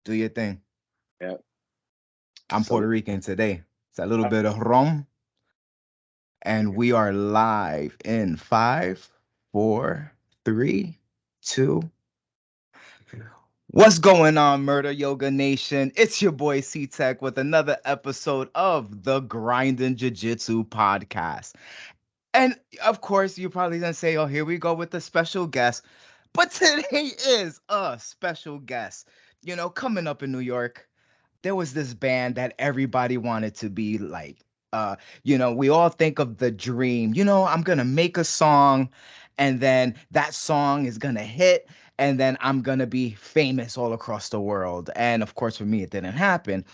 Do your thing. Yeah. I'm Puerto So, Rican today. It's a little bit of rum, and we are live in five, four, three, two. What's going on, Murder Yoga Nation? It's your boy C Tech with another episode of the Grindin' Jiu Jitsu podcast. And of course, you're probably gonna say, "Oh, here we go with the special guest." But today is a special guest. Coming up in New York, there was this band that everybody wanted to be like. We all think of the dream. I'm gonna make a song, and then that song is gonna hit, and then I'm gonna be famous all across the world. And of course, for me, it didn't happen.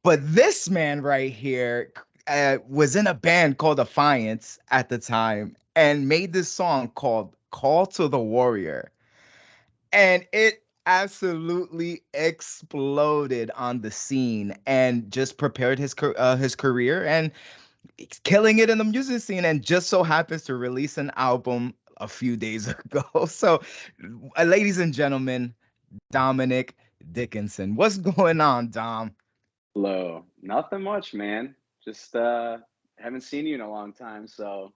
But this man right here was in a band called Defiance at the time and made this song called Call to the Warrior. And it absolutely exploded on the scene and just prepared his career and he's killing it in the music scene and just so happens to release an album a few days ago. So, ladies and gentlemen, Dominic Dickinson. What's going on, Dom? hello. Nothing much, man. Just haven't seen you in a long time, so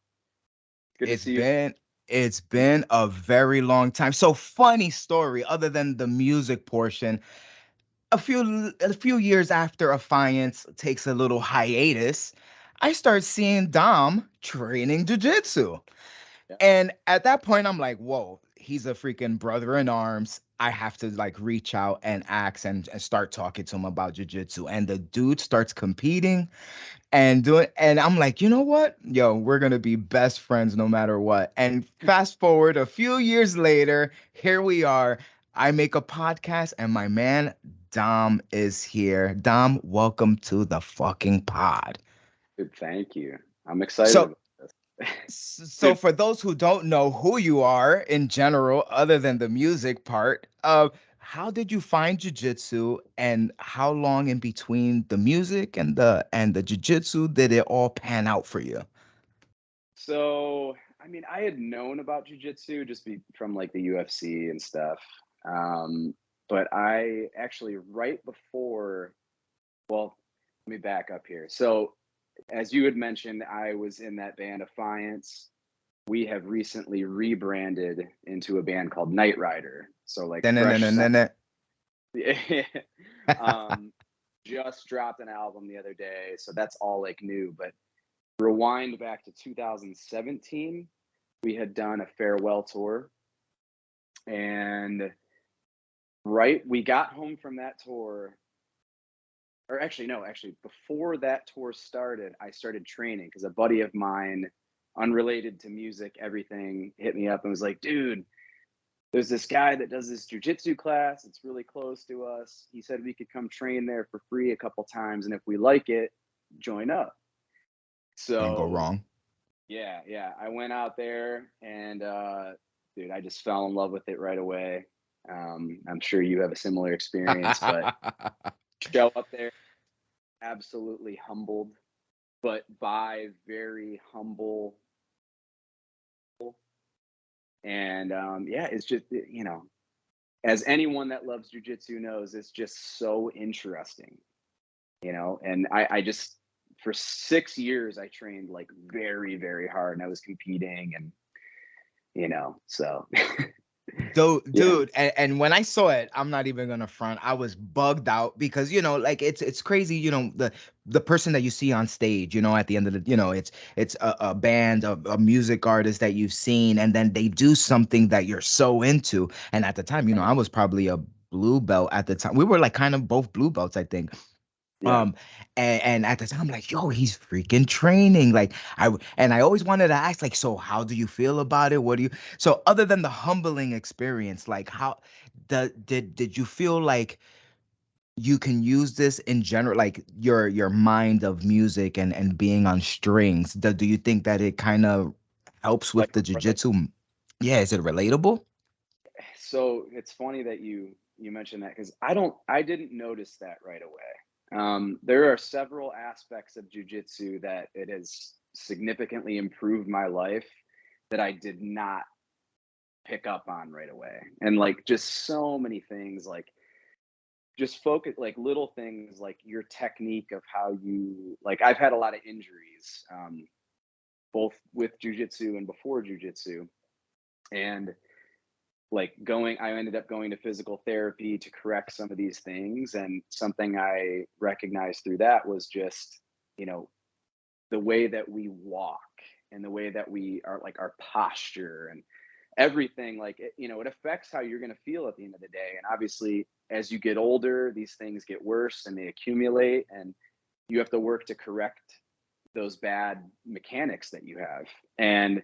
good to It's see you. been it's been a very long time. So funny story, other than the music portion. A few years after Affiance takes a little hiatus, I start seeing Dom training jujitsu. Yeah. And at that point, I'm like, whoa, he's a freaking brother in arms. I have to like reach out and ask and start talking to him about jujitsu. And the dude starts competing and I'm like, you know what? Yo, we're gonna be best friends no matter what. And fast forward a few years later, here we are. I make a podcast and my man Dom is here. Dom, welcome to the fucking pod. Dude, thank you. I'm excited So about this. so Dude, for those who don't know who you are in general, other than the music part, how did you find jujitsu and how long in between the music and the jujitsu did it all pan out for you? so I mean, I had known about jujitsu from like the UFC and stuff. Um, but I actually right before, well, let me back up here. So as you had mentioned, I was in that band Defiance. We have recently rebranded into a band called Knight Rider. So like fresh scent. um, just dropped an album the other day, so that's all like new. But rewind back to 2017, we had done a farewell tour, and we got home from that tour, or actually no, actually before that tour started, I started training because a buddy of mine, unrelated to music, everything, hit me up and was like, dude, there's this guy that does this jujitsu class. It's really close to us. He said we could come train there for free a couple times, and if we like it, join up. Can't go So wrong. yeah, I went out there, and dude, I just fell in love with it right away. I'm sure you have a similar experience, but show up there absolutely humbled, but by very humble, and yeah, it's just as anyone that loves jujitsu knows, it's just so interesting, And I just for 6 years I trained like very, very hard, and I was competing, and so yeah, Dude, and when I saw it, I'm not even gonna front. I was bugged out because like it's crazy. The person that you see on stage, at the end of the, it's a band, a music artist that you've seen, and then they do something that you're so into. And at the time, right, I was probably a blue belt at the time. We were like kind of both blue belts, I think. yeah. Um, and at the time, I'm like, yo, he's freaking training. Like, and I always wanted to ask, like, so how do you feel about it? What do you, so other than the humbling experience, like, how did you feel like you can use this in general, like your mind of music and being on strings? Do you think that it kind of helps Like with the jujitsu? Yeah, is it relatable? so it's funny that you mentioned that because I didn't notice that right away. There are several aspects of jujitsu that it has significantly improved my life that I did not pick up on right away, and like just so many things like just focus, like little things, like your technique of how you, like I've had a lot of injuries, both with jujitsu and before jujitsu. And like I ended up going to physical therapy to correct some of these things. And something I recognized through that was just, you know, the way that we walk and the way that we are, like our posture and everything, like it, you know, it affects how you're going to feel at the end of the day. And obviously, as you get older, these things get worse and they accumulate, and you have to work to correct those bad mechanics that you have. And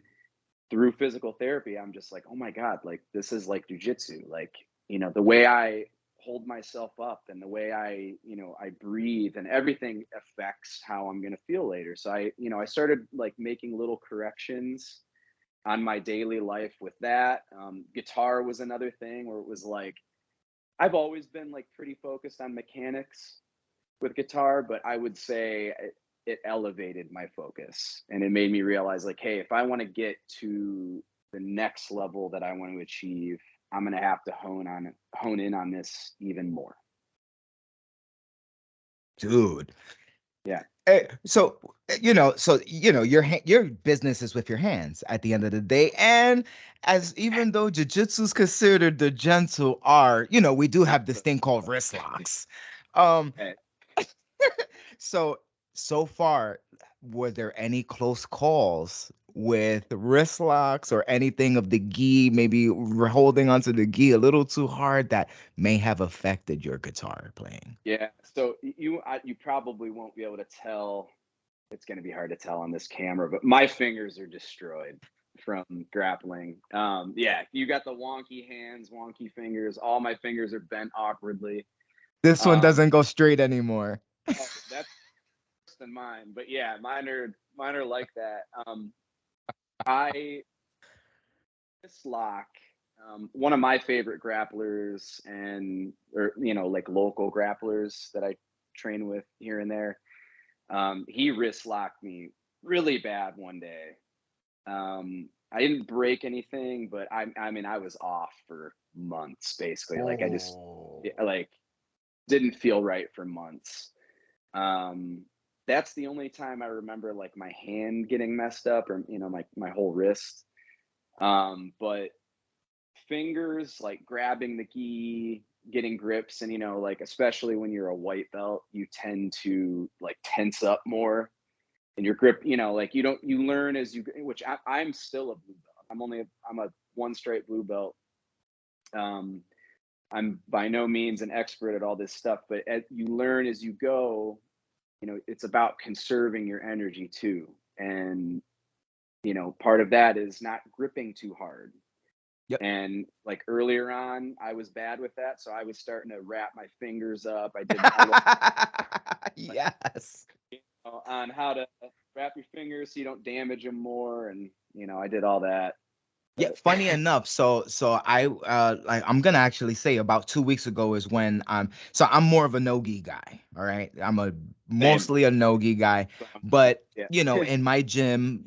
through physical therapy, I'm just like, oh my God, like this is like jujitsu. Like, you know, the way I hold myself up and the way I, you know, I breathe and everything affects how I'm going to feel later. So I, you know, I started like making little corrections on my daily life with that. Guitar was another thing where it was like, I've always been like pretty focused on mechanics with guitar, but I would say it elevated my focus and it made me realize like, hey, if I want to get to the next level that I want to achieve, I'm going to have to hone in on this even more. Dude. Yeah. So your business is with your hands at the end of the day, and as even though jiu-jitsu is considered the gentle art, we do have this thing called wrist locks. Um, Okay. so so far, were there any close calls with wrist locks or anything of the gi, maybe holding onto the gi a little too hard that may have affected your guitar playing? Yeah. So you probably won't be able to tell. It's going to be hard to tell on this camera, but my fingers are destroyed from grappling. Yeah, you got the wonky hands, wonky fingers. All my fingers are bent awkwardly. This one Um, doesn't go straight anymore. oh, that's worse than mine, but yeah, mine are like that. I this lock. One of my favorite grapplers, and or you know, like local grapplers that I train with here and there. He wrist locked me really bad one day. I didn't break anything, but I mean, I was off for months, basically. Like I just Oh. like didn't feel right for months. Um, that's the only time I remember like my hand getting messed up, or you know, my whole wrist. But fingers, like grabbing the gi, getting grips, and you know, like especially when you're a white belt, you tend to like tense up more and your grip, you know, like you learn as you, which I'm still a blue belt. I'm a one straight blue belt. Um, I'm by no means an expert at all this stuff, but you learn as you go. You know, it's about conserving your energy too, and you know, part of that is not gripping too hard. Yep. And like earlier on, I was bad with that, so I was starting to wrap my fingers up. I learned Yes. on how to wrap your fingers so you don't damage them more, and you know, I did all that. Yeah, But funny enough, so I like I'm gonna actually say about 2 weeks ago is when I'm more of a no-gi guy. All right. I'm a same. mostly a no-gi guy, but Yeah. in my gym,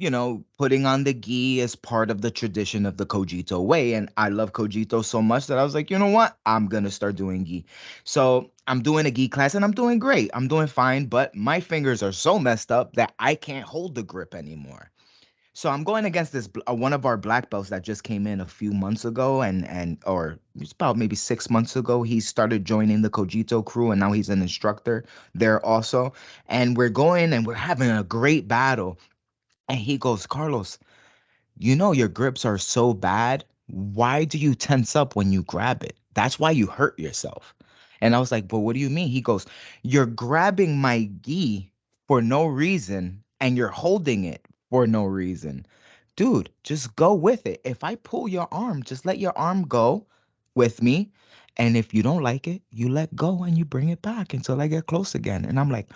putting on the gi is part of the tradition of the Kojito way. And I love Kojito so much that I was like, you know what? I'm gonna start doing gi. So I'm doing a gi class and I'm doing great. I'm doing fine, but my fingers are so messed up that I can't hold the grip anymore. So I'm going against this one of our black belts that just came in a few months ago, and or it's about maybe 6 months ago. He started joining the Cogito crew, and now he's an instructor there also. And we're going and we're having a great battle. And he goes, Carlos, your grips are so bad. Why do you tense up when you grab it? That's why you hurt yourself. And I was like, but what do you mean? He goes, you're grabbing my gi for no reason and you're holding it for no reason. Dude, just go with it. If I pull your arm, just let your arm go with me. And if you don't like it, you let go and you bring it back until I get close again. And I'm like,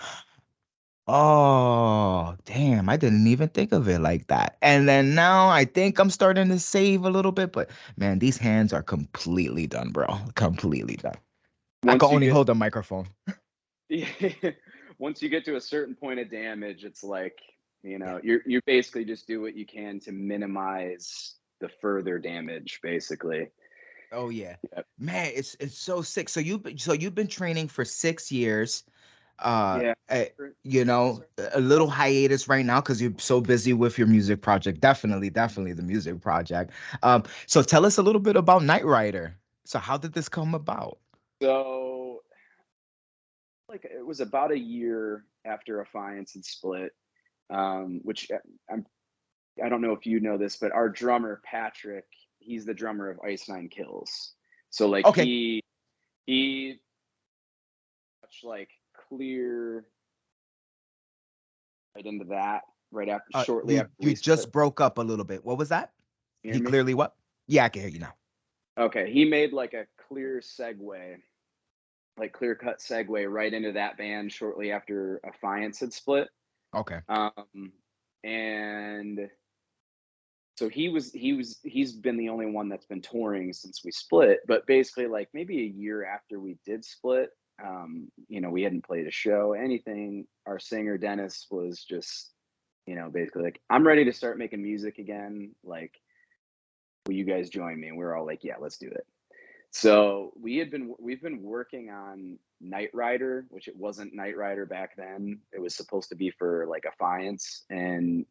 oh, damn, I didn't even think of it like that. And then now I think I'm starting to save a little bit, but man, these hands are completely done, bro. Completely done. I can once you only get hold the microphone. once you get to a certain point of damage, it's like, you Yeah. know, you basically just do what you can to minimize the further damage, basically. Oh yeah. Yep. Man, it's so sick. So you've been training for 6 years. Yeah. Uh, For- sorry. a little hiatus right now because you're so busy with your music project. Definitely the music project. So tell us a little bit about Knight Rider. So how did this come about? So, like, it was about a year after Affiance had split, which I don't know if you know this, but our drummer Patrick, he's the drummer of Ice Nine Kills. So like Okay. he much like clear right into that right after shortly You after you we split. just broke up a little bit. What was that? You hear He me? clearly what? Yeah, I can hear you now. Okay, he made like a clear segue, like clear cut segue right into that band shortly after Affiance had split. Okay. Um, and so he's been the only one that's been touring since we split, but basically like maybe a year after we did split, we hadn't played a show, anything. Our singer Dennis was just, basically like, I'm ready to start making music again, like, will you guys join me? And we were all like, yeah, let's do it. So we've been working on Knight Rider, which it wasn't Knight Rider back then. It was supposed to be for like Affiance, and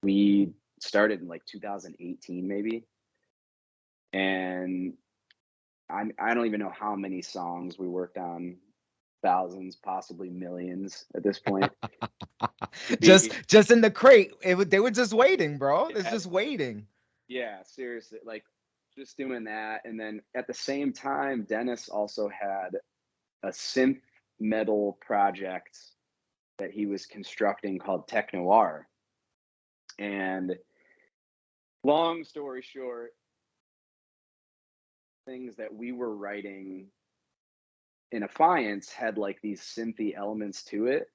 we started in like 2018 maybe. And I don't even know how many songs we worked on, thousands, possibly millions at this point. just We just in the crate. They were just waiting, bro. It's yeah, just waiting. yeah, seriously, like just doing that. And then at the same time, Dennis also had a synth metal project that he was constructing called Tech Noir. And long story short, things that we were writing in Affiance had like these synthy elements to it.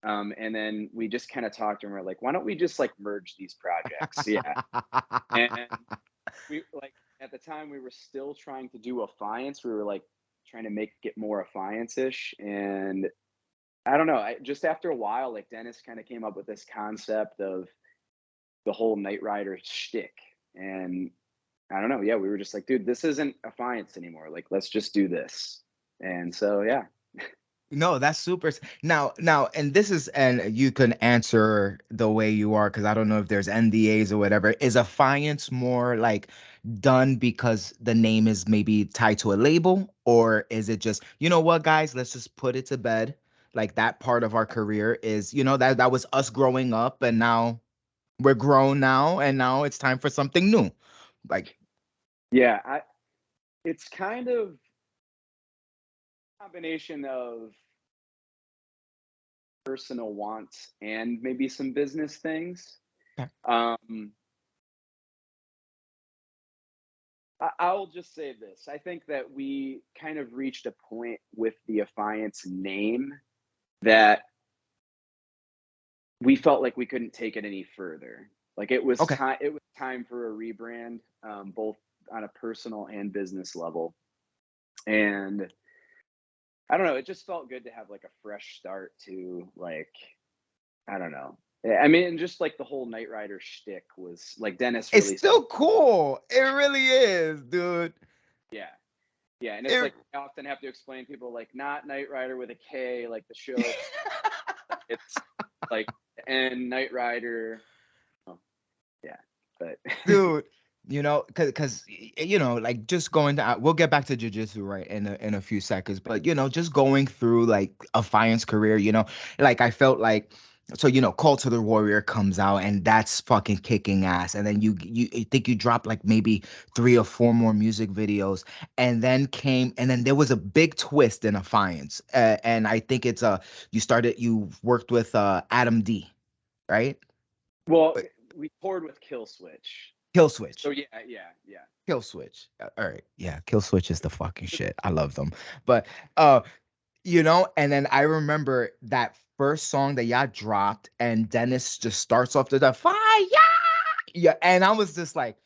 And then we just kind of talked and we're like, why don't we just like merge these projects? Yeah. And we like at the time we were still trying to do Affiance. We were like trying to make it more Affiance-ish. And I don't know. Just after a while, like Dennis kind of came up with this concept of the whole Knight Rider shtick. And I don't know. Yeah, we were just like, dude, this isn't Affiance anymore. Like, let's just do this. And so, yeah. No, that's super. Now, and this is, and you can answer the way you are because I don't know if there's NDAs or whatever. Is Affiance more like done because the name is maybe tied to a label, or is it just, you know what, guys, let's just put it to bed? Like that part of our career is, that was us growing up, and now we're grown now, and now it's time for something new. Like, Yeah. It's kind of a combination of personal wants and maybe some business things. okay, Um, I'll just say this. I think that we kind of reached a point with the Affiance name that we felt like we couldn't take it any further. Like okay. it was time for a rebrand, both on a personal and business level. And I don't know, it just felt good to have like a fresh start to like, I don't know. I mean, and just like the whole Knight Rider shtick was like Dennis It's really said, still cool. It really is, dude. yeah, yeah. And it's It like I often have to explain to people like not Knight Rider with a K, like the show. It's like and Knight Rider. Oh, yeah, but dude, because like just going to, we'll get back to jujitsu right in a few seconds, but just going through like Affiance career, like I felt like, so Call to the Warrior comes out and that's fucking kicking ass, and then you I think you dropped like maybe 3 or 4 more music videos, and then there was a big twist in Affiance, and I think you worked with Adam D, right? well, we toured with Kill Switch. Kill So Switch. yeah, yeah, yeah. Kill Switch. All right. Yeah, Kill Switch is the fucking shit. I love them. But uh, and then I remember that first song that y'all dropped, and Dennis just starts off to the fire. Yeah, and I was just like,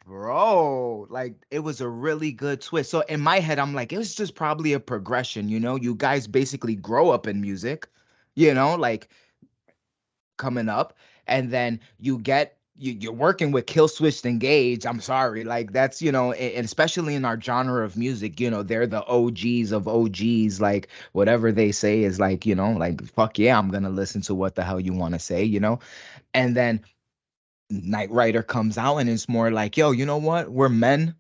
bro, like it was a really good twist. So in my head, I'm like, it was just probably a progression, you guys basically grow up in music, like coming up, and then you're working with Kill Switched Engage. I'm sorry, like that's and especially in our genre of music, they're the OGs of OGs. Like whatever they say is like like fuck yeah, I'm gonna listen to what the hell you want to say, and then Knight Rider comes out and it's more like, yo, you know what? We're men,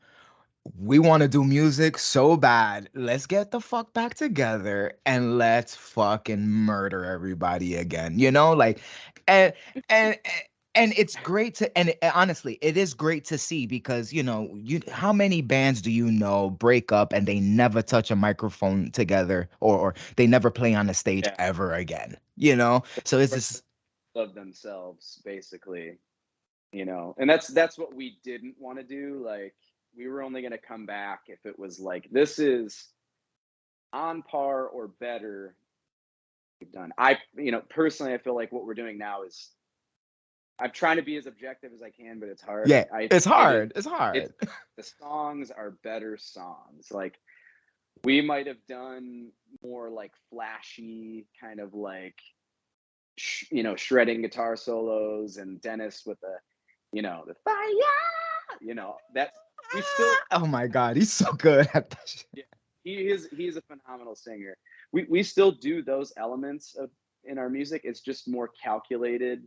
we want to do music so bad. Let's get the fuck back together and let's fucking murder everybody again. Like, and and and it's great to honestly, it is great to see because you how many bands do break up and they never touch a microphone together or they never play on the stage Yeah. ever again. So it's just Of themselves, basically. And that's what we didn't want to do. Like, we were only going to come back if it was like, this is on par or better we've done. Personally, I feel like what we're doing now is, I'm trying to be as objective as I can, but it's hard. yeah, I it's it is hard. It's it's hard. the songs are better songs. Like, we might have done more like flashy kind of like shredding guitar solos, and Dennis with the fire, that's we still. Oh my god, he's so good at that shit. Yeah, he's a phenomenal singer. We still do those elements of in our music. It's just more calculated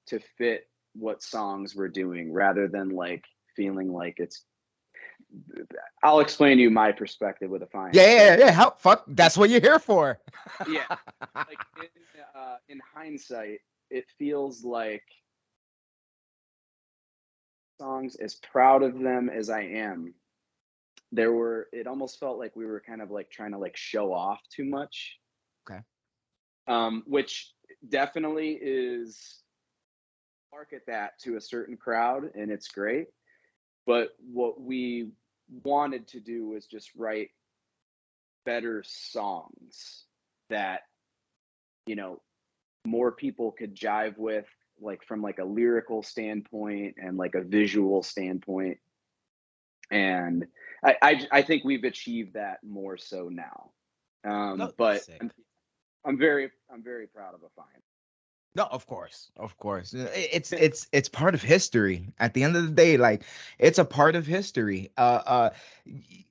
to fit what songs we're doing, rather than like feeling like it's. I'll explain to you my perspective with a fine. Yeah, yeah, So yeah. How fuck? That's what you're here for. yeah, like in hindsight, it feels like songs, as proud of them as I am, it almost felt like we were kind of like trying to like show off too much, Okay. which definitely is market that to a certain crowd, and it's great. But what we wanted to do was just write better songs that you know more people could jive with, like from like a lyrical standpoint and like a visual standpoint. And I think we've achieved that more so now. No, that's But sick. I'm very proud of a fine. No, of course, of course. It's part of history. At the end of the day, like it's a part of history. Y-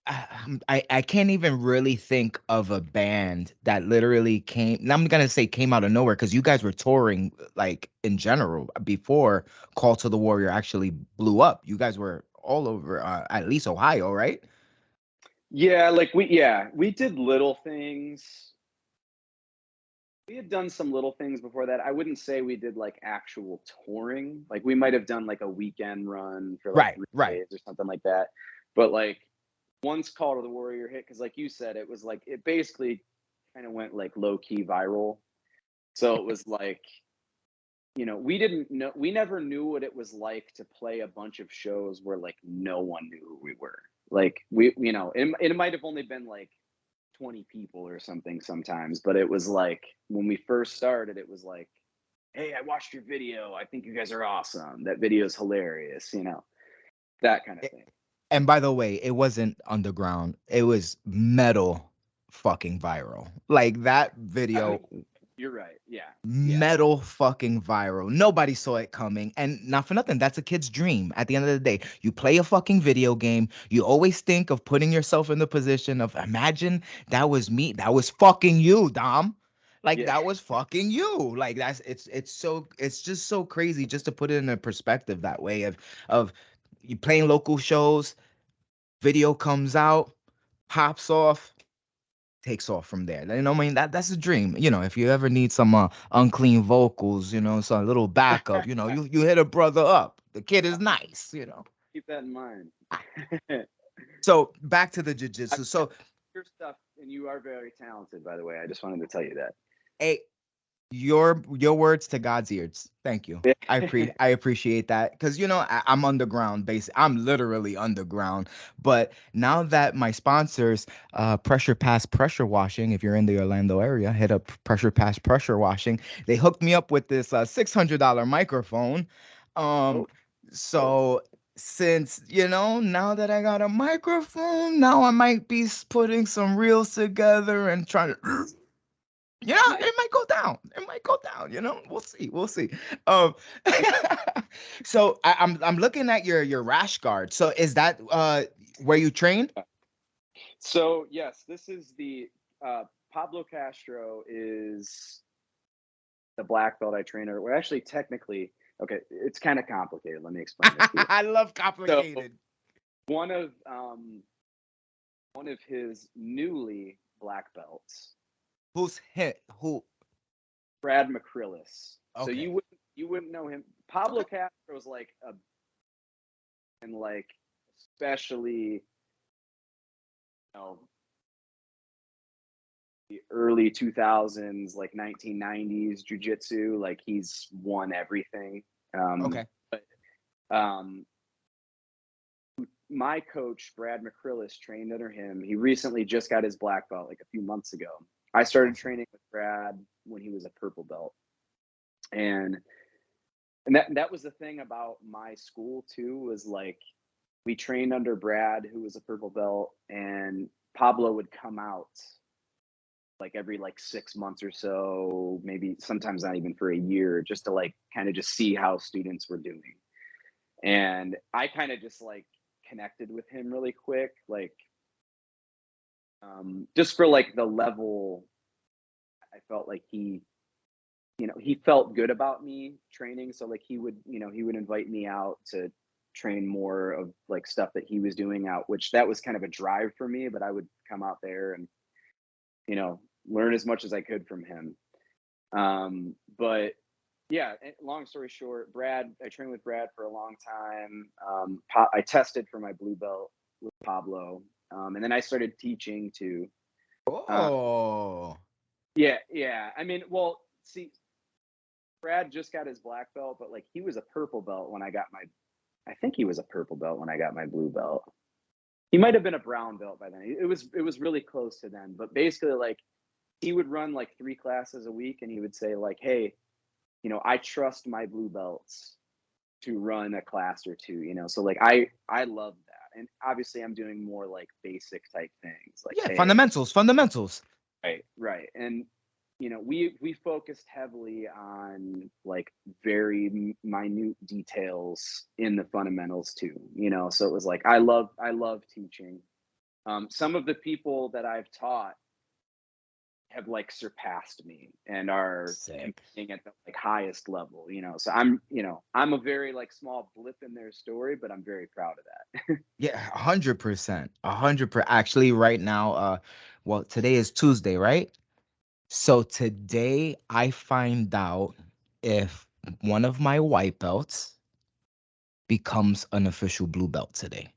I, I can't even really think of a band that literally came. Now I'm gonna say came out of nowhere because you guys were touring like in general before Call to the Warrior actually blew up. You guys were all over, at least Ohio, right? Yeah, like we did little things. We had done some little things before that. I wouldn't say we did like actual touring. Like, we might have done like a weekend run for like Right, three right. days or something like that. But like, once Call to the Warrior hit, because like you said, it was like it basically kind of went like low key viral. So it was like, we didn't know, we never knew what it was like to play a bunch of shows where like no one knew who we were. Like, it might have only been like 20 people or something sometimes, but it was like, when we first started, it was like, hey, I watched your video. I think you guys are awesome. That video is hilarious, that kind of thing. And by the way, it wasn't underground. It was metal fucking viral. Like that Uh, video, you're right. Yeah. Yeah. metal fucking viral. Nobody saw it coming. And not for nothing, that's a kid's dream. At the end of the day, you play a fucking video game. You always think of putting yourself in the position of imagine that was me. That was fucking you, Dom. Like Yeah. that was fucking you. Like it's just so crazy just to put it in a perspective that way of you playing local shows, video comes out, pops off, takes off from there. I mean that's a dream. If you ever need some unclean vocals, some little backup, you hit a brother up. The kid is nice. Keep that in mind. So back to the I, jiu-jitsu. So your stuff, and you are very talented, by the way. I just wanted to tell you that. a your words to God's ears. Thank you. I appreciate that because I'm underground base. I'm literally underground. But now that my sponsors, Pressure Pass Pressure Washing, if you're in the Orlando area, hit up Pressure Pass Pressure Washing. They hooked me up with this $600 microphone. Um, Oh, oh, so since now that I got a microphone, now I might be putting some reels together and trying to You know, it might go down. It might go down. You know, we'll see. We'll see. Um, so I'm looking at your rash guard. So is that where you train? So yes, this is the Pablo Castro is the black belt I train under. Well, actually, technically, okay, it's kind of complicated. Let me explain this to you. I love So complicated. one of um, one of his newly black belts, Who's hit? Who? Brad McCrillis. So Okay. you wouldn't know him. Pablo Okay. Castro is like a and like especially know the early 2000s, like 1990s jiu-jitsu. Like he's won everything. Um, Okay. but um, my coach, Brad McCrillis, trained under him. He recently just got his black belt like a few months ago. I started Awesome. training with Brad when he was a purple belt. And that was the thing about my school too, was like we trained under Brad, who was a purple belt, and Pablo would come out like every like 6 months or so, maybe sometimes not even for a year, just to like kind of just see how students were doing. And I kind of just like connected with him really quick, like just for like the level. I felt like he felt good about me training, so like he would invite me out to train more of like stuff that he was doing out, which that was kind of a drive for me, but I would come out there and learn as much as I could from him. But yeah, long story short, I trained with Brad for a long time. I tested for my blue belt with Pablo, and then I started teaching too. Uh, Oh. yeah, yeah. I mean, well, see, Brad just got his black belt, but like he was a purple belt when I got my. I think he was a purple belt when I got my blue belt. He might have been a brown belt by then. It was really close to then, but basically like he would run like 3 classes a week, and he would say like, "Hey, I trust my blue belts to run a class or two." So like I love that. And obviously I'm doing more like basic type things like, Yeah, hey, fundamentals, fundamentals. right. And we focused heavily on like very minute details in the fundamentals too. So it was like I love teaching. Some of the people that I've taught have like surpassed me and are Sick. competing at the like highest level. So I'm a very like small blip in their story, but I'm very proud of that. Yeah, 100%. 100%. Actually, right now, well, today is Tuesday, right? So today I find out if one of my white belts becomes an official blue belt today.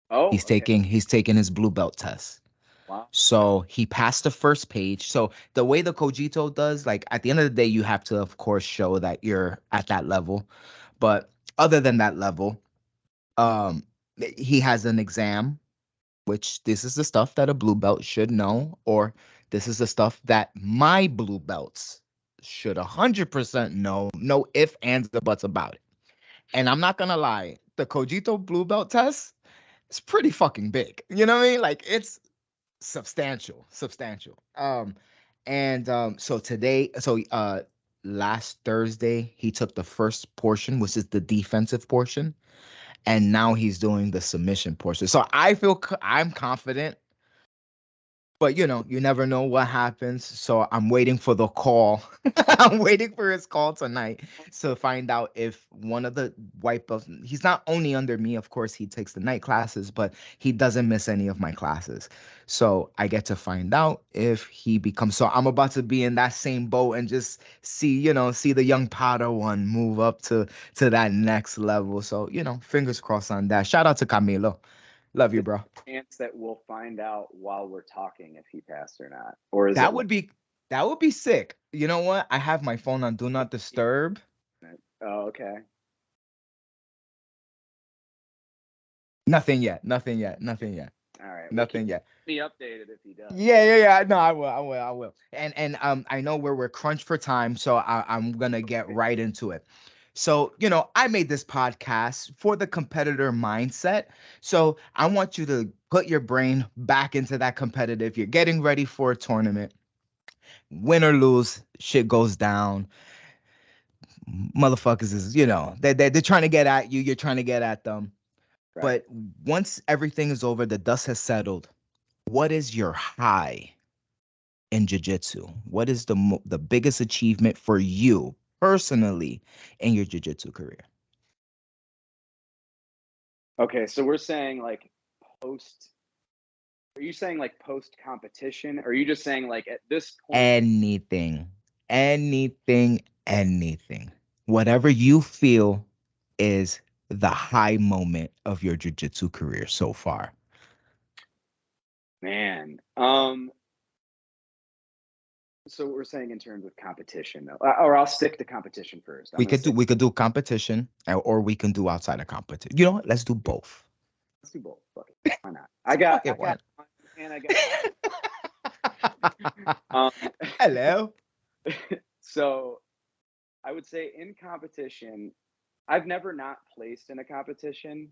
Oh, He's okay. taking he's taking his blue belt test. Wow. So he passed the first page. So the way the Cogito does, like at the end of the day, you have to, of course, show that you're at that level. But other than that level, um, he has an exam, which this is the stuff that a blue belt should know, or this is the stuff that my blue belts should 100% know, no ifs, ands, or buts about it. And I'm not gonna lie, the Cogito blue belt test is pretty fucking big. You know what I mean? Like it's substantial, substantial. So today, last Thursday, he took the first portion, which is the defensive portion, and now he's doing the submission portion. So I'm confident, but you never know what happens. So I'm waiting for the call. I'm waiting for his call tonight to find out if one of the white belts. He's not only under me, of course, he takes the night classes, but he doesn't miss any of my classes. So I get to find out if he becomes. So I'm about to be in that same boat and just see the young Padawan move up to that next level. So fingers crossed on that. Shout out to Camilo. Love you, Is bro. there a chance that we'll find out while we're talking if he passed or not? Or is it That like would be that would be sick. You know what? I have my phone on do not disturb. oh, okay. Nothing yet. Nothing yet. Nothing yet. All right. Well, keep Nothing yet. me updated if he does. Yeah, yeah, yeah. No, I will. I will. I will. And I know we're crunched for time, so I'm gonna get Okay. right into it. So, I made this podcast for the competitor mindset. So I want you to put your brain back into that competitive. You're getting ready for a tournament. Win or lose, shit goes down. Motherfuckers is, they're trying to get at you. You're trying to get at them. Right. But once everything is over, the dust has settled. What is your high in jiu-jitsu? What is the biggest achievement for you personally in your jiu-jitsu career? Okay, so we're saying like post. Are you saying like post competition? Or are you just saying like at this point? Anything, anything, anything. Whatever you feel is the high moment of your jiu-jitsu career so far. Man. So we're saying in terms of competition, though, or I'll stick to competition first. I'm We gonna could do say we could do competition, or we can do outside of competition. You know what? Let's do both. let's do both. Fuck it. Why not? I got Okay, I why got one and I got um Hello. so I would say in competition, I've never not placed in a competition.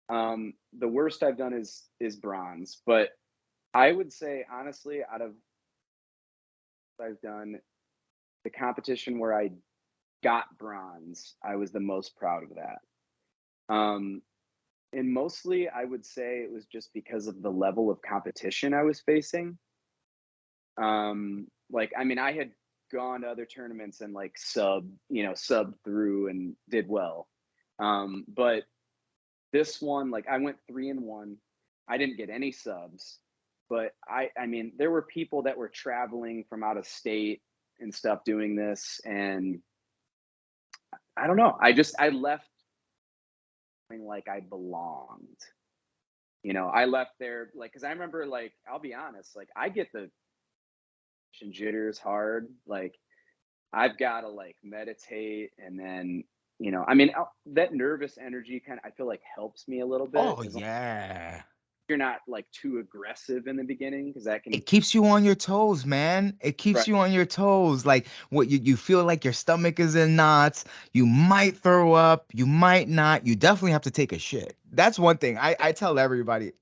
The worst I've done is bronze, but I would say honestly, out of what I've done, the competition where I got bronze, I was the most proud of that. And mostly I would say it was just because of the level of competition I was facing. Like I mean, I had gone to other tournaments and like sub through and did well. But this one, like I went 3-1. I didn't get any subs, but I mean, there were people that were traveling from out of state and stuff doing this, and I don't know. I left feeling like I belonged. I left there like because I remember like I'll be honest, like I get the jitters hard. Like I've got to like meditate and then I mean that nervous energy kind of I feel like helps me a little bit Oh as long as yeah. you're not like too aggressive in the beginning because that can It keeps you on your toes, man. It keeps right. you on your toes. Like what you feel like your stomach is in knots. You might throw up, you might not. You definitely have to take a shit. That's one thing I tell everybody.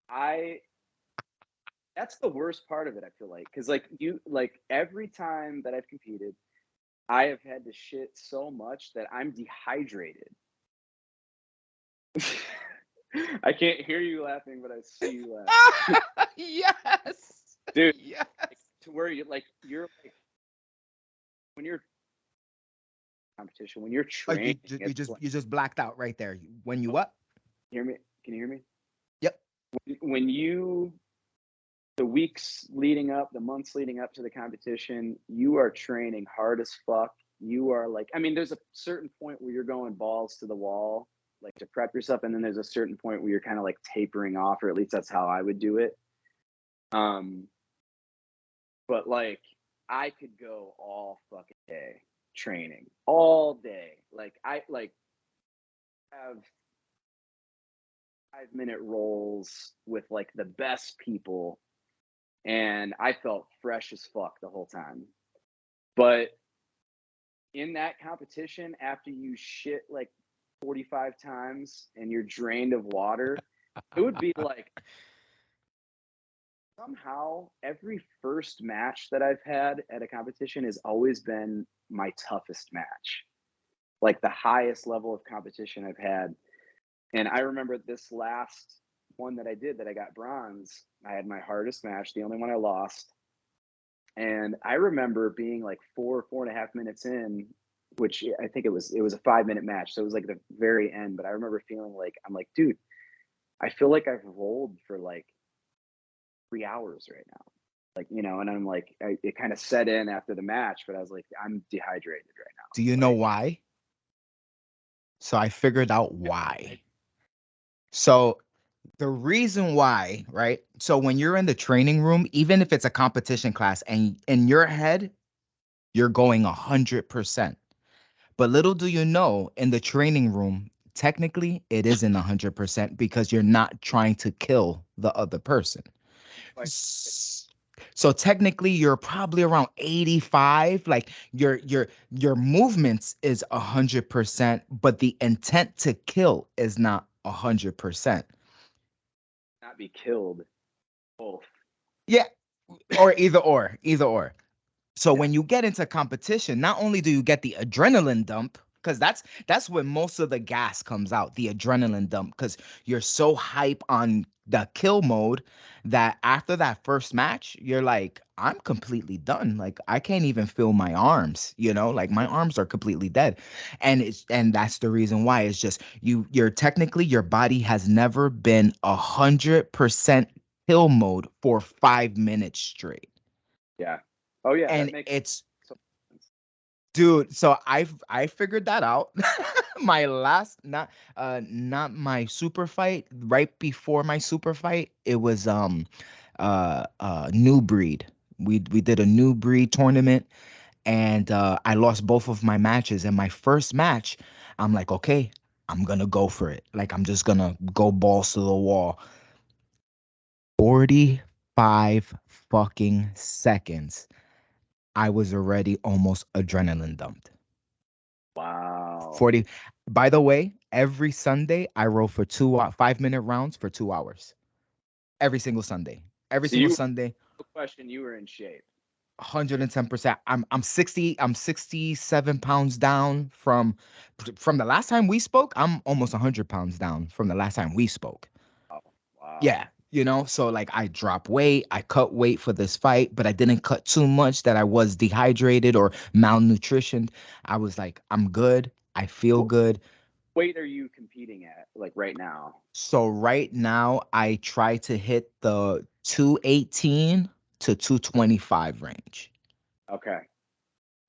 I That's the worst part of it. I feel like because like every time that I've competed, I have had to shit so much that I'm dehydrated. I can't hear you laughing, but I see you laughing, Yes. dude. Yes. Like, to where you're like when you're competition when you're Oh, you training, just you it's just like you just blacked out right there. When you what? hear me? Can you hear me? Yep. When you the weeks leading up, the months leading up to the competition, you are training hard as fuck. You are like, I mean, there's a certain point where you're going balls to the wall, like to prep yourself, and then there's a certain point where you're kind of like tapering off, or at least that's how I would do it. Um, but like, I could go all fucking day training, all day. Like I like have 5-minute rolls with like the best people, and I felt fresh as fuck the whole time. But in that competition, after you shit like 45 times and you're drained of water, it would be like somehow every first match that I've had at a competition has always been my toughest match, like the highest level of competition I've had. And I remember this last one that I did that I got bronze. I had my hardest match, the only one I lost. And I remember being like 4.5 minutes in, which I think it was a 5-minute match. So it was like the very end. But I remember feeling like I'm like, dude, I feel like I've rolled for like 3 hours right now. Like, and I'm like, it kind of set in after the match, but I was like, I'm dehydrated right Do you now. know Like, why? So I figured out why. I, So the reason why, right? So when you're in the training room, even if it's a competition class and in your head, you're going 100%. But little do you know, in the training room, technically it isn't 100% because you're not trying to kill the other person. like S- So technically you're probably around 85. Like your movements is 100%, but the intent to kill is not 100%. not be killed both. Yeah. or either or. So Yeah. when you get into competition, not only do you get the adrenaline dump, because that's when most of the gas comes out, the adrenaline dump, because you're so hype on the kill mode that after that first match, you're like, I'm completely done. Like I can't even feel my arms, like my arms are completely dead. And that's the reason why. It's just you're technically your body has never been 100% kill mode for 5 minutes straight. Yeah. Oh yeah, that And makes it's so sense. dude, so I figured that out. My last not my super fight, right before my super fight, it was new breed. We did a new breed tournament, and I lost both of my matches. And my first match, I'm like, okay, I'm gonna go for it. Like I'm just gonna go balls to the wall. 45 fucking seconds. I was already almost adrenaline dumped. Wow. 40. By the way, every Sunday I roll for 5-minute rounds for 2 hours. Every single Sunday. Every So single you, Sunday, no question, you were in shape. 110%. I'm 67 pounds down from the last time we spoke. I'm almost 100 pounds down from the last time we spoke. Oh, wow. Yeah. So like I drop weight, I cut weight for this fight, but I didn't cut too much that I was dehydrated or malnutritioned. I was like, I'm good. I feel What good. weight are you competing at, like right now? So right now I try to hit the 218 to 225 range. Okay,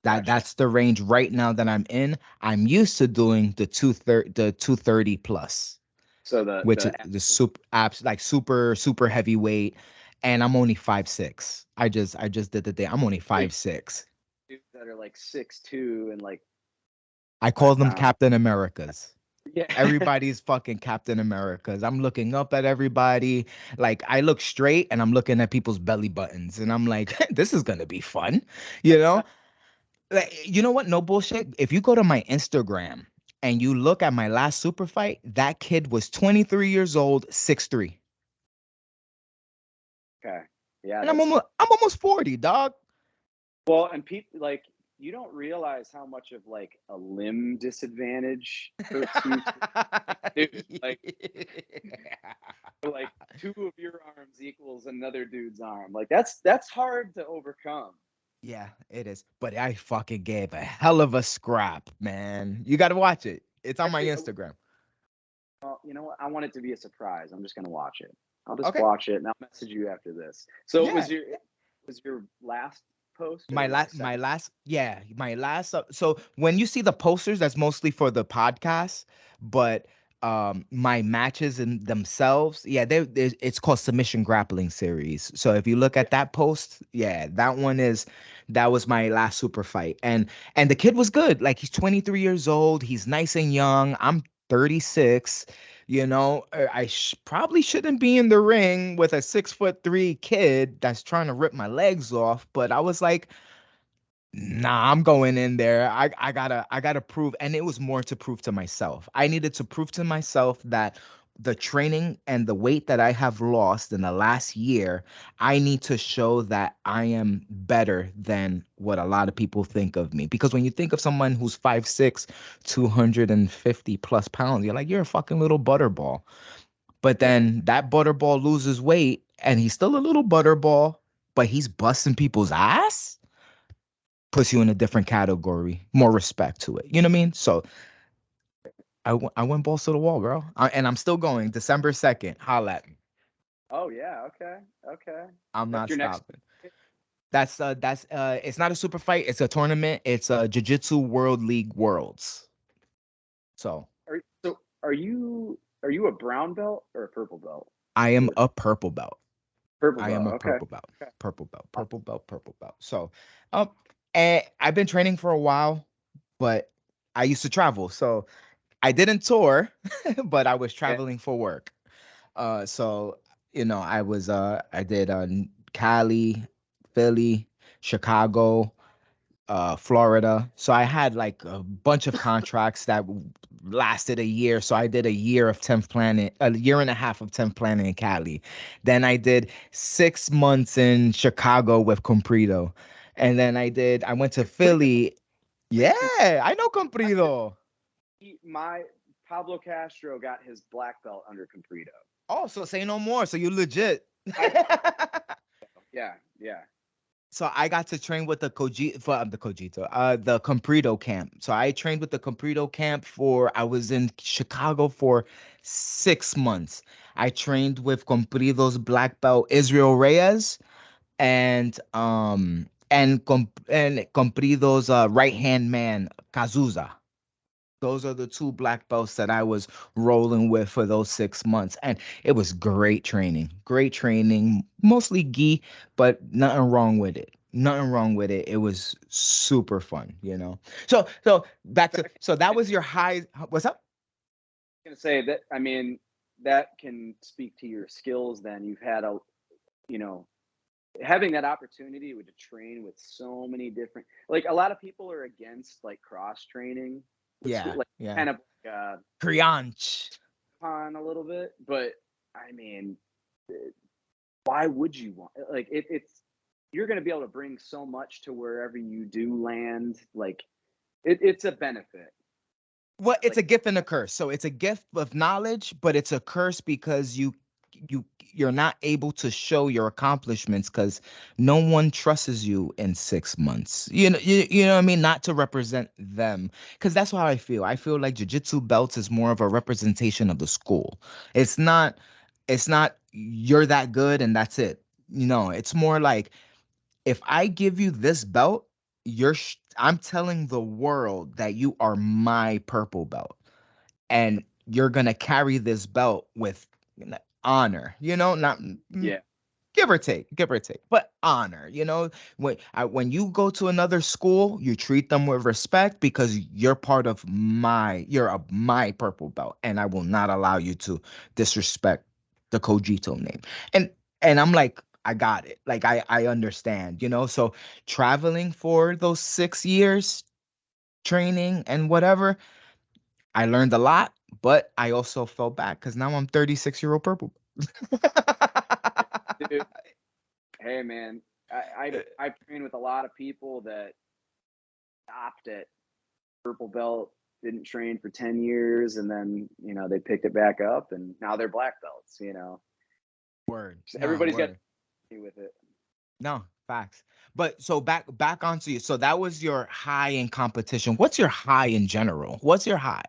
That gotcha. that's the range right now that I'm in. I'm used to doing the 230 plus, So which the is the super apps like super heavyweight, and I'm only 5'6". I just did the thing. I'm only so you 5'6". dudes that are like 6'2" and like I call them 5 pounds. Captain Americas. Yeah. Everybody's fucking Captain Americas. I'm looking up at everybody. Like I look straight and I'm looking at people's belly buttons and I'm like, this is gonna be fun. You know? Like, you know what? No bullshit. If you go to my Instagram and you look at my last super fight, that kid was 23 years old, 6'3". Okay. Yeah, And I'm that's almost I'm almost 40, dog. well, and people like you don't realize how much of like a limb disadvantage hurts you too. Like, dude, like two of your arms equals another dude's arm. Like that's hard to overcome. Yeah, it is. But I fucking gave a hell of a scrap, man. You got to watch it. It's on my Actually, Instagram. well, you know what? I want it to be a surprise. I'm just gonna watch it. I'll just Okay. watch it and I'll message you after this. So Yeah. it was your last post My or like last, second? yeah, my last. So when you see the posters, that's mostly for the podcast, but my matches in themselves, yeah, it's called Submission Grappling Series. So if you look Yeah. at that post, yeah, that was my last super fight, and the kid was good. Like he's 23 years old, he's nice and young. I'm 36. Probably shouldn't be in the ring with a 6'3" kid that's trying to rip my legs off, but I was like, nah, I'm going in there. I gotta prove, and it was more to prove to myself. I needed to prove to myself that the training and the weight that I have lost in the last year, I need to show that I am better than what a lot of people think of me. Because when you think of someone who's 5'6", 250 plus pounds, you're like, you're a fucking little butterball. But Yeah. then that butterball loses weight and he's still a little butterball, but he's busting people's ass, puts you in a different category, more respect to it. You know what I mean? So I went balls to the wall, bro. And I'm still going. December 2nd, holla at me. Oh yeah. Okay. Okay. I'm That's not your next. stopping. That's it's not a super fight, it's a tournament. It's a Jiu-Jitsu World League Worlds. So Are you a brown belt or a purple belt? I am Or a purple belt. purple I am belt. a Okay. purple belt. Okay. Purple belt, purple belt, purple belt. So um and I've been training for a while, but I used to travel. So I didn't tour, but I was Yeah. traveling for work. So I did Cali, Philly, Chicago. Florida. So I had like a bunch of contracts that lasted a year. So I did a year of 10th planet, a year and a half of 10th planet in Cali. Then I did 6 months in Chicago with Comprido. And then I went to Comprido. Philly. Yeah, I know Comprido. My Pablo Castro got his black belt under Comprido. Oh, so say no more. So you legit. I yeah, yeah. So I got to train with the the Comprido camp. So I trained with the Comprido camp I was in Chicago for 6 months. I trained with Comprido's black belt Israel Reyes and Comprido's right hand man Kazuza. Those are the two black belts that I was rolling with for those 6 months. And it was great training. Great training. Mostly gi, but nothing wrong with it. Nothing wrong with it. It was super fun. So back to so that was your high. What's up? Gonna say that. I mean, that can speak to your skills. Then you've had you know, having that opportunity to train with so many different. Like a lot of people are against like cross training with school, Yeah, like yeah. kind of Crianch. on a little bit. But I mean, why would you want like it's you're going to be able to bring so much to wherever you do land. Like it's a benefit. Well, it's Like a gift and a curse. So it's a gift of knowledge, but it's a curse because you you're not able to show your accomplishments because no one trusts you in 6 months. You know what I mean? Not to represent them. Because that's how I feel. I feel like jiu-jitsu belts is more of a representation of the school. It's not it's not you're that good and that's it. It's more like if I give you this belt, I'm telling the world that you are my purple belt and you're going to carry this belt with honor, not yeah, give or take, but honor, when you go to another school, you treat them with respect because you're my purple belt and I will not allow you to disrespect the Cogito name. And I'm like, I got it. Like I understand, so traveling for those 6 years, training and whatever, I learned a lot, but I also fell back because now I'm 36-year-old purple. dude. Hey man, I train with a lot of people that stopped at purple belt, didn't train for 10 years, and then they picked it back up, and now they're black belts. Word. So No, everybody's got word. to with it. No, facts. But so back onto you. So that was your high in competition. What's your high in general? What's your high?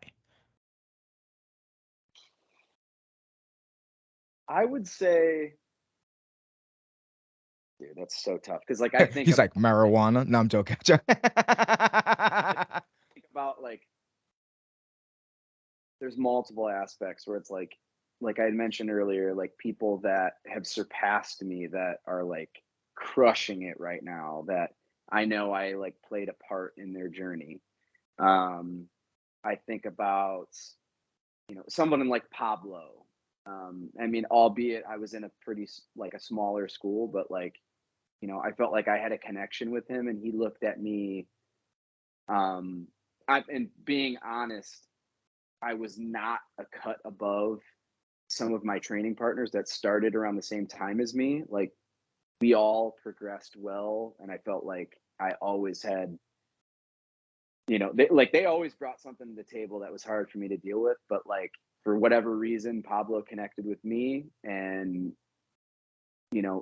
I would say, dude, that's so tough because like I think He's about like marijuana. No, I'm joking. think about like there's multiple aspects where it's like I had mentioned earlier, like people that have surpassed me that are like crushing it right now that I know I like played a part in their journey. Um, I think about someone in like Pablo. I mean, albeit I was in a pretty like a smaller school, but like I felt like I had a connection with him, and he looked at me. And being honest, I was not a cut above some of my training partners that started around the same time as me. Like we all progressed well, and I felt like I always had, they always brought something to the table that was hard for me to deal with. But like for whatever reason, Pablo connected with me, and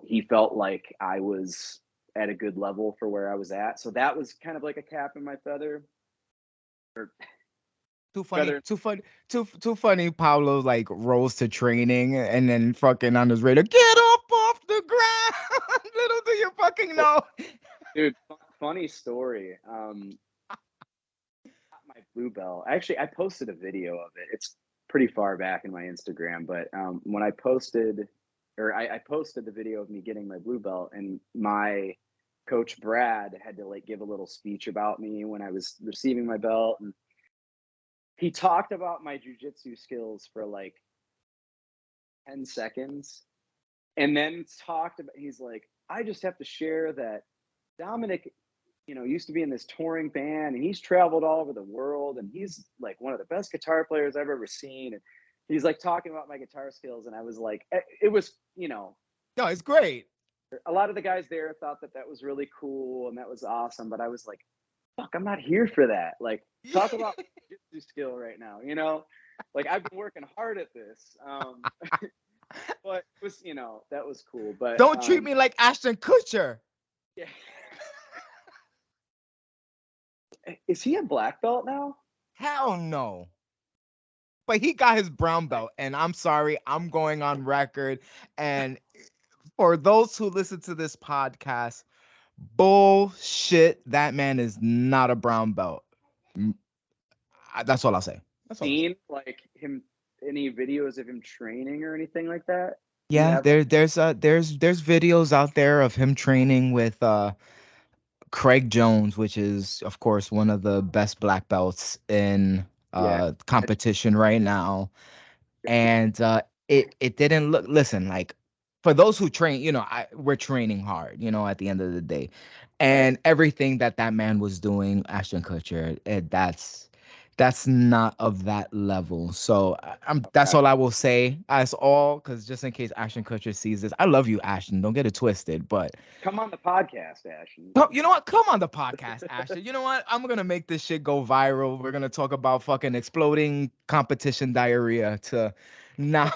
he felt like I was at a good level for where I was at. So that was kind of like a cap in my feather, or Too funny, feather. too funny, too funny. Paulo like rolls to training and then fucking on his radar, get up off the ground. Little do you fucking know. Dude, funny story. My blue belt. Actually, I posted a video of it. It's pretty far back in my Instagram, but when I posted, or I posted the video of me getting my blue belt, and my coach Brad had to like give a little speech about me when I was receiving my belt, and he talked about my jujitsu skills for like 10 seconds, and then talked about. He's like, I just have to share that Dominic used to be in this touring band, and he's traveled all over the world, and he's like one of the best guitar players I've ever seen. And he's like talking about my guitar skills, and I was like, it was, No, it's great. a lot of the guys there thought that that was really cool and that was awesome, but I was like, fuck, I'm not here for that. Like, talk about jiu-jitsu skill right now, like I've been working hard at this. But it was, that was cool. But Don't treat me like Ashton Kutcher. yeah. Is he a black belt now? Hell no. But he got his brown belt, and I'm sorry, I'm going on record. And for those who listen to this podcast, bullshit. That man is not a brown belt. That's all I'll say. That's all I'll say. Seen like him, any videos of him training or anything like that? Do you Yeah, have? there's videos out there of him training with Craig Jones, which is of course one of the best black belts in Yeah. competition right now. And it didn't look, listen, like for those who train, we're training hard, at the end of the day. Right. And everything that man was doing, Ashton Kutcher, that's not of that level. So that's Okay. all I will say. That's all, because just in case Ashton Kutcher sees this, I love you, Ashton. Don't get it twisted, but Come on the podcast, Ashton. you know what? Come on the podcast, Ashton. You know what? I'm gonna make this shit go viral. We're gonna talk about fucking exploding competition diarrhea to now.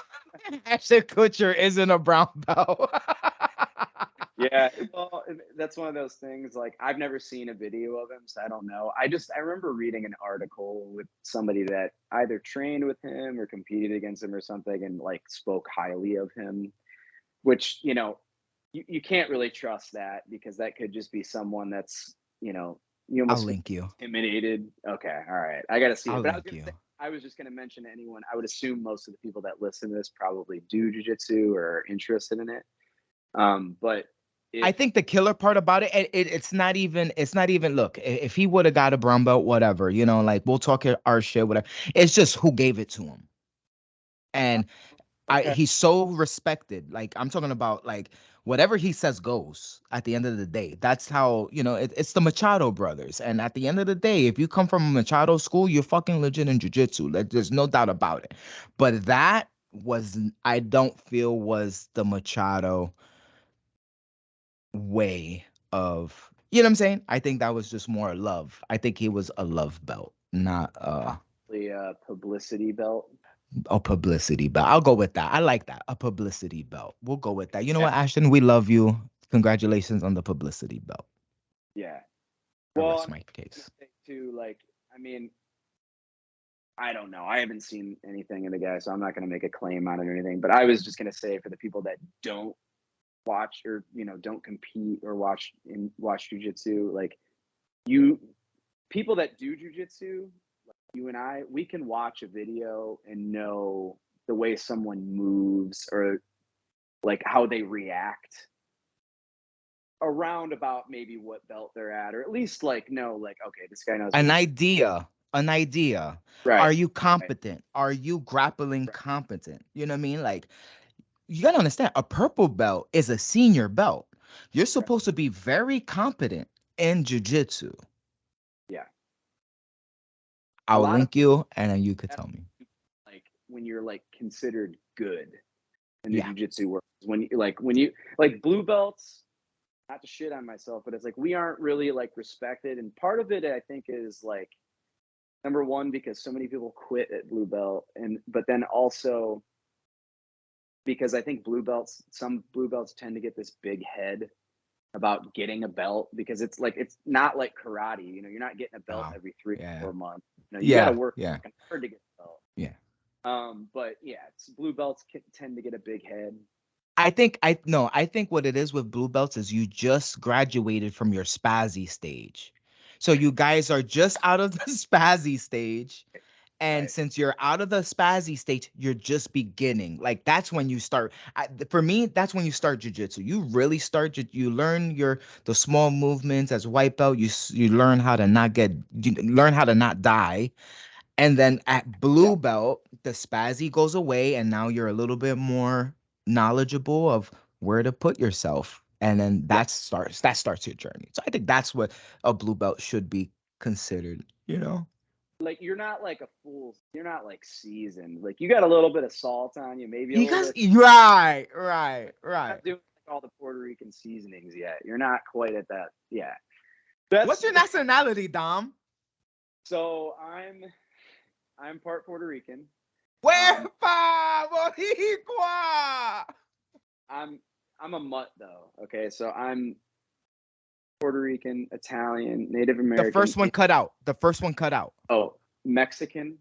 Ashton Kutcher isn't a brown belt. Yeah, well, that's one of those things. Like, I've never seen a video of him, so I don't know. I remember reading an article with somebody that either trained with him or competed against him or something, and like spoke highly of him. Which you can't really trust that, because that could just be someone that's you I'll almost feel link you. intimidated. Okay, all right, I got to see I'll it. But link you. I was just gonna mention to anyone. I would assume most of the people that listen to this probably do jujitsu or are interested in it. But I if think the killer part about it's not even look, if he would have got a brown belt, whatever, like we'll talk our shit, whatever. It's just who gave it to him. uh, And okay, he's so respected. Like I'm talking about, like whatever he says goes. At the end of the day, that's how it's the Machado brothers. And at the end of the day, if you come from a Machado school, you're fucking legit in jujitsu. Like there's no doubt about it. But that was, I don't feel, was the Machado way of, you know what I'm saying. I think that was just more love. I think he was a love belt, not probably a publicity belt. a publicity belt. I'll go with that. I like that. A publicity belt. We'll go with that. You know Yeah, what, Ashton? We love you. Congratulations on the publicity belt. yeah. I Well, rest and I my was gonna case. say too, like, I mean, I don't know. I haven't seen anything in the guy, so I'm not gonna make a claim on it or anything. But I was just gonna say, for the people that don't watch, or don't compete or watch jujitsu, like, you people that do jujitsu, like you and I, we can watch a video and know the way someone moves, or like how they react around about maybe what belt they're at, or at least like know, like, okay, this guy knows what An he's idea. An idea. right, Are you right, competent? Are you grappling right, competent? You know what I mean? Like, you gotta understand, a purple belt is a senior belt. You're right. supposed to be very competent in jujitsu. Yeah. A I'll lot of link you, and then you could that's tell me. like when you're like considered good in the Yeah. jujitsu world. When you blue belts, not to shit on myself, but it's like we aren't really like respected. And part of it, I think, is like, number one, because so many people quit at blue belt, and but then also because I think some blue belts tend to get this big head about getting a belt, because it's like, it's not like karate. You're not getting a belt Oh, every three or yeah. 4 months. You got to Yeah. work Yeah. hard to get a belt. Yeah. But yeah, blue belts tend to get a big head. I think I no, I think what it is with blue belts is you just graduated from your spazzy stage. So you guys are just out of the spazzy stage. And Right. since you're out of the spazzy stage, you're just beginning. Like that's when you start. For me, that's when you start jujitsu. You really start. You learn the small movements as white belt. You learn how to not get. You learn how to not die. And then at Yeah. blue belt, the spazzy goes away, and now you're a little bit more knowledgeable of where to put yourself and then Yeah. that starts your journey. So I think that's what a blue belt should be considered, you know. Like you're not like a full, you're not like seasoned. Like you got a little bit of salt on you, maybe a You little guys, bit. right. Not doing like all the Puerto Rican seasonings yet. You're not quite at that. Yeah. What's That's your nationality, Dom? so I'm part Puerto Rican. Um, Huepa Boricua. I'm I'm a mutt though. Okay, so I'm Puerto Rican, Italian, Native The American. first one cut out. The first one cut out. Oh, Mexican,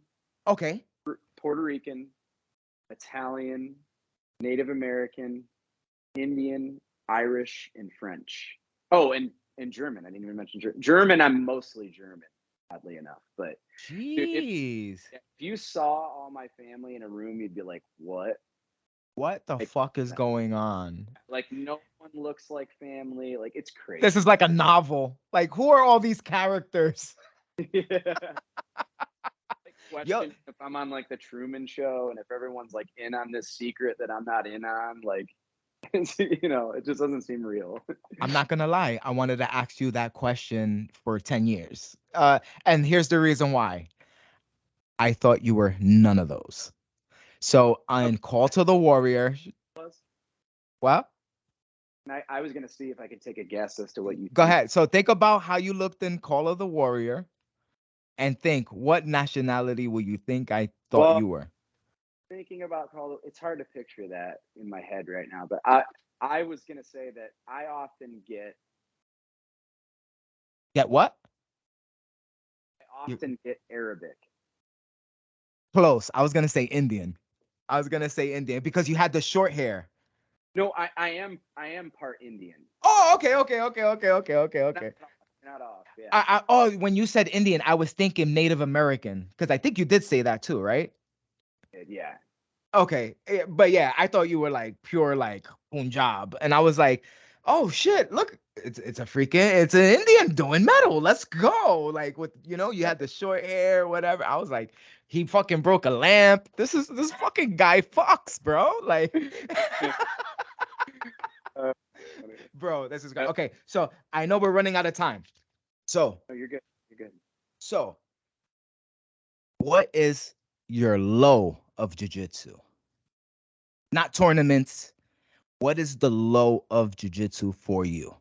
Okay. Puerto Rican, Italian, Native American, Indian, Irish, and French. Oh, and German. I didn't even mention German. German. I'm mostly German, oddly enough. But dude, Jeez. if you saw all my family in a room, you'd be like, "What? What the Like, fuck is going on? like no one looks like family. Like it's This is crazy." like a novel. Like, who are all these characters? Yeah. Like Yo, question if I'm on like the Truman Show and if everyone's like in on this secret that I'm not in on, like it just doesn't seem real. I'm not gonna lie. I wanted to ask you that question for 10 years. And here's the reason why. I thought you were none of those. So on Call to the Warrior, well, And I was gonna see if I could take a guess as to what you go think. ahead. So think about how you looked in Call of the Warrior and think, what nationality will you think I thought Well, you were? thinking about Call, it's hard to picture that in my head right now. But I was gonna say that Get what? I You often get Arabic. close. I was gonna say Indian. I was gonna say Indian because you had the short hair. No, I am part Indian. Oh, okay. Not off, not off. Yeah. Oh, when you said Indian, I was thinking Native American because I think you did say that too, right? Yeah. Okay, but yeah, I thought you were like pure like Punjab, and I was like, oh shit, look, it's an Indian doing metal. Let's go. Like with you had the short hair, whatever. I was like, he fucking broke a lamp. This fucking guy fucks, bro. Like, Uh, bro, this is great. uh, Okay, so I know we're running out of time. So no, you're good. You're good. so what is your low of jujitsu? Not tournaments. What is the low of jujitsu for you?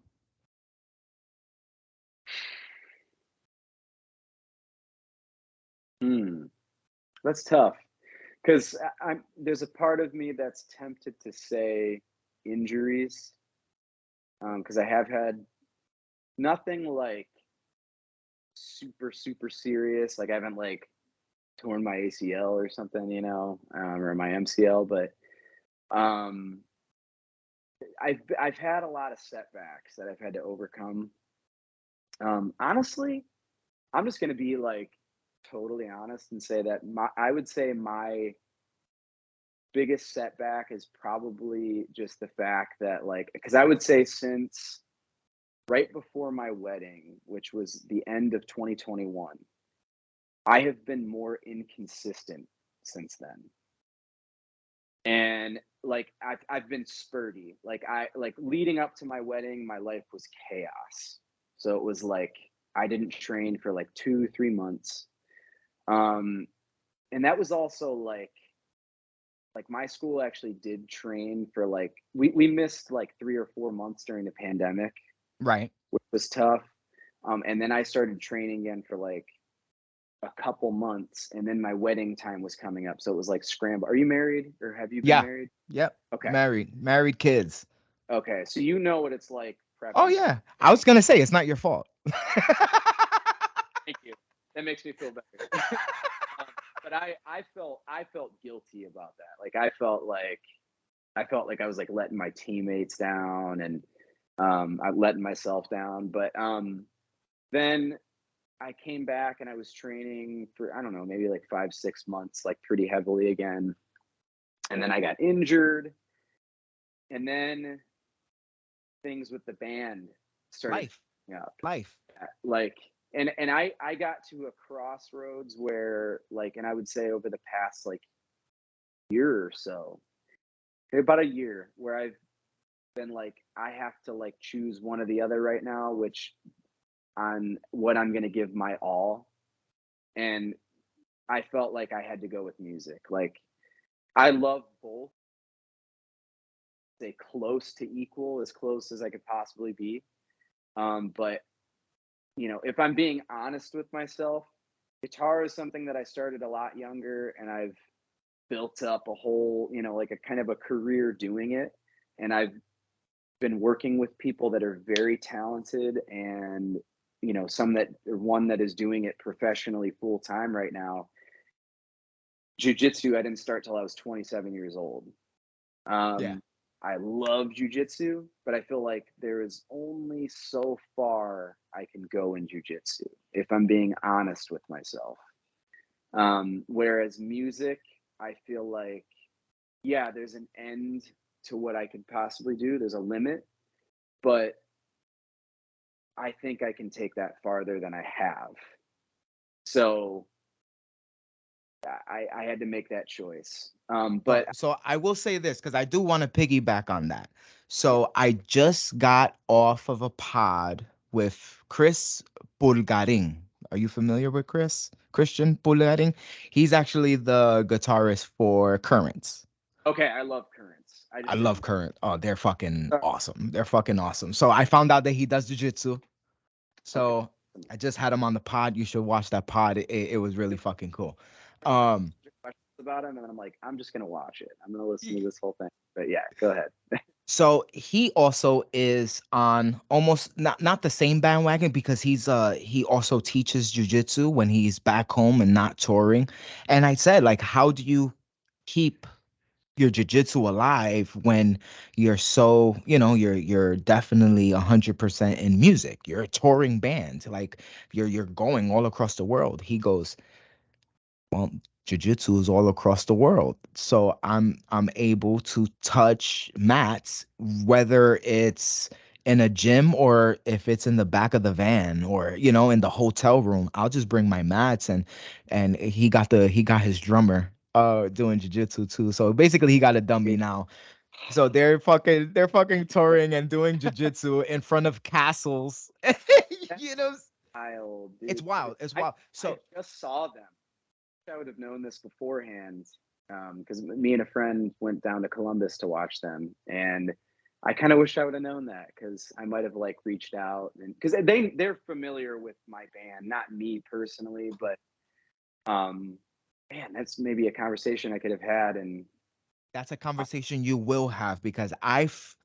Hmm. That's tough because I'm there's a part of me that's tempted to say injuries because I have had nothing like super serious. Like I haven't like torn my ACL or something, or my MCL, but um, I've had a lot of setbacks that I've had to overcome. Honestly, I'm just gonna be like totally honest and say that I would say my biggest setback is probably just the fact that like because I would say since right before my wedding, which was the end of 2021, I have been more inconsistent since then. And like I've been spurty. Like I like leading up to my wedding, my life was chaos. So it was like I didn't train for like 2 3 months. Um and that was also like my school actually did train for like we missed like 3 or 4 months during the pandemic, Right. which was tough. And then I started training again for like a couple months, and then my wedding time was coming up, so it was like scramble. Are you married or have you been Yeah. married? Yep. Okay, Married kids. okay, so you know what it's like Oh prepping for yeah. a I was wedding. gonna say it's not your fault. Thank you. That makes me feel better. But I felt guilty about that. Like I felt like I was like letting my teammates down and I letting myself down. But then I came back and I was training for I don't know maybe like 5 6 months like pretty heavily again, and then I got injured, and then things with the band started Life. up. Life. Like and I got to a crossroads where like and I would say over the past like year or so, about a year, where I've been like, I have to like choose one or the other right now, which on what I'm going to give my all. And I felt like I had to go with music. Like, I love both. Stay close to equal, as close as I could possibly be. But if I'm being honest with myself, guitar is something that I started a lot younger, and I've built up a whole, like a kind of a career doing it. And I've been working with people that are very talented, and some that one that is doing it professionally full time right now. Jiu-jitsu, I didn't start till I was 27 years old. Yeah. Um, I love jujitsu, but I feel like there is only so far I can go in jujitsu, if I'm being honest with myself. Whereas music, I feel like, yeah, there's an end to what I could possibly do. There's a limit, but I think I can take that farther than I have. So I had to make that choice. But So I will say this because I do want to piggyback on that. yeah, So I just got off of a pod with Chris Bulgarin. Are you familiar with Chris? Christian Bulgarin? He's actually the guitarist for Currents. okay, I love currents. I I just love didn't. Current. Oh, they're fucking awesome. They're fucking awesome. So I found out that he does jujitsu. Okay. So I just had him on the pod. You should watch that pod. It was really fucking cool. Like Um, questions about him, and then I'm like, I'm just gonna watch it. I'm gonna listen to this whole thing. But yeah, go ahead. So he also is on almost not the same bandwagon because he also teaches jujitsu when he's back home and not touring. And I said, like, how do you keep your jujitsu alive when you're so, you're definitely 100% in music. You're a touring band. Like you're going all across the world. He goes, well, jiu-jitsu is all across the world, so I'm able to touch mats, whether it's in a gym or if it's in the back of the van or in the hotel room. I'll just bring my mats, and he got his drummer doing jiu-jitsu too, so basically he got a dummy now. So they're fucking touring and doing jiu-jitsu in front of castles. That's you know wild, it's dude. wild, it's wild. I So just saw them. I would have known this beforehand, because me and a friend went down to Columbus to watch them, and I kind of wish I would have known that, because I might have like reached out, and because they're familiar with my band, not me personally, but um, man, that's maybe a conversation I could have had, and that's a conversation you will have because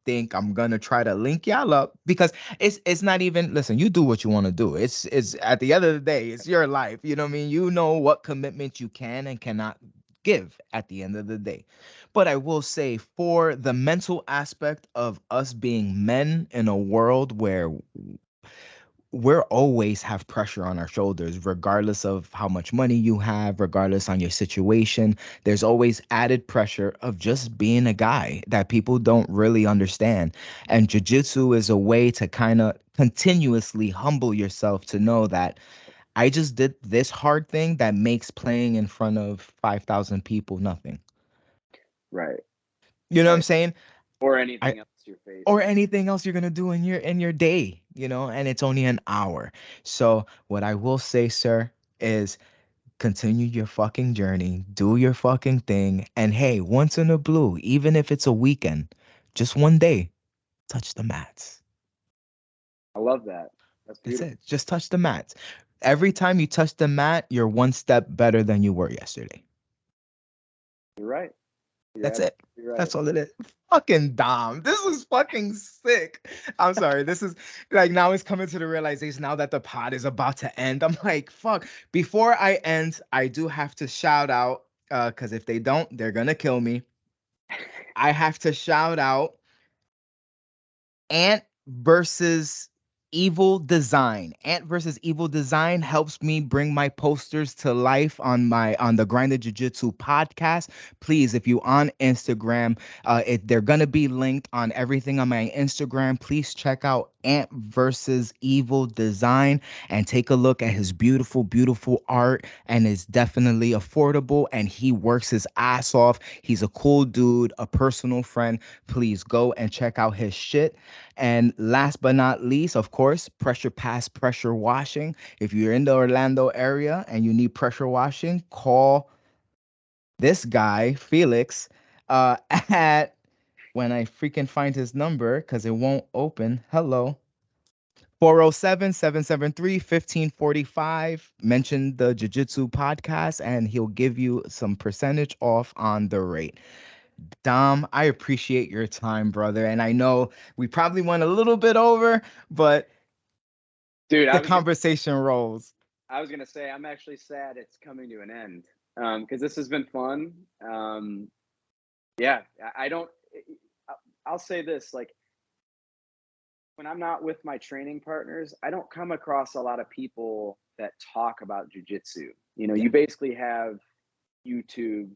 think I'm gonna try to link y'all up because it's not even, listen, you do what you want to do. It's at the end of the day, it's your life. You know what I mean? You know what commitment you can and cannot give at the end of the day. But I will say for the mental aspect of us being men in a world where we're always have pressure on our shoulders regardless of how much money you have, regardless on your situation. There's always added pressure of just being a guy that people don't really understand, and jiu-jitsu is a way to kind of continuously humble yourself to know that I just did this hard thing that makes playing in front of 5,000 people nothing. right, You know what I'm right, saying? or I anything else you're or facing. anything else you're gonna do in your day, and it's only an hour. So what I will say, sir, is continue your fucking journey, do your fucking thing, and hey, once in a blue, even if it's a weekend, just one day, touch the mats. I love that. That's That's beautiful. it. Just touch the mats. Every time you touch the mat, you're one step better than you were yesterday. You're right. You're That's it. absolutely right. That's all it is. Fucking Dom. This is fucking sick. I'm sorry. This is like now it's coming to the realization now that the pod is about to end. I'm like, fuck. Before I end, I do have to shout out, because if they don't, they're gonna kill me. I have to shout out Ant versus Evil Design. Ant versus Evil Design helps me bring my posters to life on the Grinded Jiu-Jitsu podcast. Please, if you on Instagram, they're gonna be linked on everything on my Instagram. Please check out Ant versus Evil design and take a look at his beautiful, beautiful art. And it's definitely affordable. And he works his ass off. He's a cool dude, a personal friend. Please go and check out his shit. And last but not least, of course, Pressure Pass Pressure Washing. If you're in the Orlando area and you need pressure washing, call this guy, Felix, at when I freaking find his number because it won't open. Hello. 407-773-1545. Mention the Jiu Jitsu podcast and he'll give you some percentage off on the rate. Dom, I appreciate your time, brother. And I know we probably went a little bit over, but Dude, the conversation rolls. I was gonna say I'm actually sad it's coming to an end because this has been fun. Yeah, I don't. I'll say this: like when I'm not with my training partners, I don't come across a lot of people that talk about jujitsu. You know, Yeah. you basically have YouTube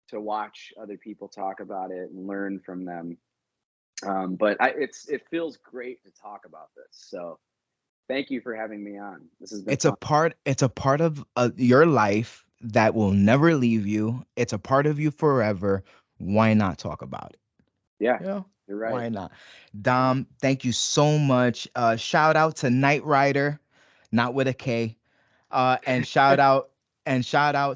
to watch other people talk about it and learn from them. But it feels great to talk about this. So thank you for having me on. This has been It's a fun. part it's a part of your life that will never leave you. It's a part of you forever. Why not talk about it? Yeah, Yeah, you're right. why not? Yeah. Dom, thank you so much. Shout out to Knight Rider, not with a K. And shout out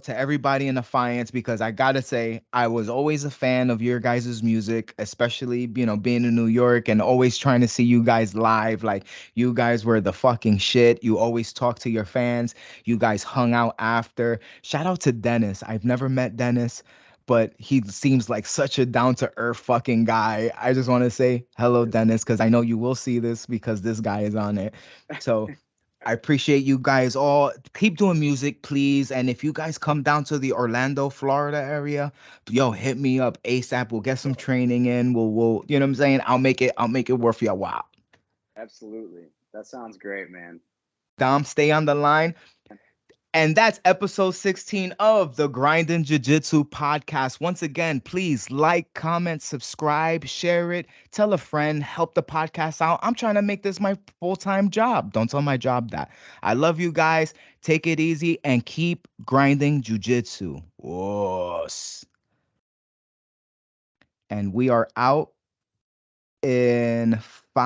to everybody in Defiance because I gotta say I was always a fan of your guys' music, especially being in New York and always trying to see you guys live. Like you guys were the fucking shit. You always talk to your fans. You guys hung out after. Shout out to Dennis. I've never met Dennis, but he seems like such a down to earth fucking guy. I just want to say hello, Dennis, because I know you will see this because this guy is on it. So I appreciate you guys all. Keep doing music, please. And if you guys come down to the Orlando, Florida area, yo, hit me up ASAP. We'll get some training in. We'll, you know what I'm saying? I'll make it worth your while. Absolutely. That sounds great, man. Dom, stay on the line. And that's episode 16 of the Grindin' Jiu Jitsu podcast. Once again, please like, comment, subscribe, share it, tell a friend, help the podcast out. I'm trying to make this my full time job. Don't tell my job that. I love you guys. Take it easy and keep grinding jiu jitsu. And we are out in 5.